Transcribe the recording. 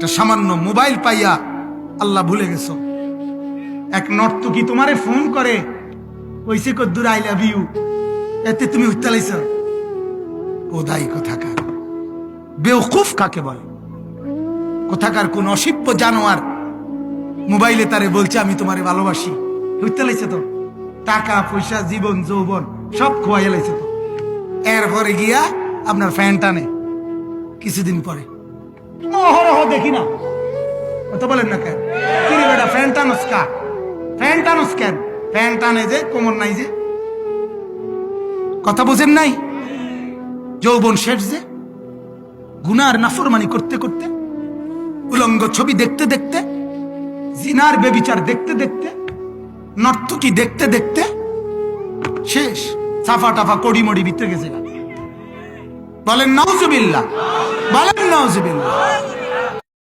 একটা সামান্য মোবাইল পাইয়া আল্লাহ ভুলে গেছো। এক নর্তকী তোমারে ফোন করে কইছে কদ্দুর আই লাভ ইউ, এতে তুমি উত্তালাইছ। কোদাই কোথাকার বেওকুফ কাকে বলে? কোথাকার কোন অসভ্য জানোয়ার মোবাইলে তারে বলছে আমি তোমারে ভালোবাসি, উত্তালাইছে তো। টাকা পয়সা জীবন যৌবন সব খোয়াই লাইছে তো। এরপরে গিয়া আপনার ফ্যান টানে কিছুদিন পরে। অহরহ দেখি না, কথা বলেন না কেন? কিরে বেটা ফ্যান টানোস কা? ফ্যান টানোস কেন? ফ্যান টানে যে কোমর নাই যে, কথা বোঝেন নাই? যৌবন শেষ যে, গুনার নাফরমানি করতে করতে, উলঙ্গ ছবি দেখতে দেখতে, জিনার বেবিচার দেখতে দেখতে, নর্তকী দেখতে দেখতে শেষ। সাফা টাফা কড়ি মড়ি ভিতরে গেছে। বলেন নাউজুবিল্লাহ, বলেন নাউজুবিল্লাহ।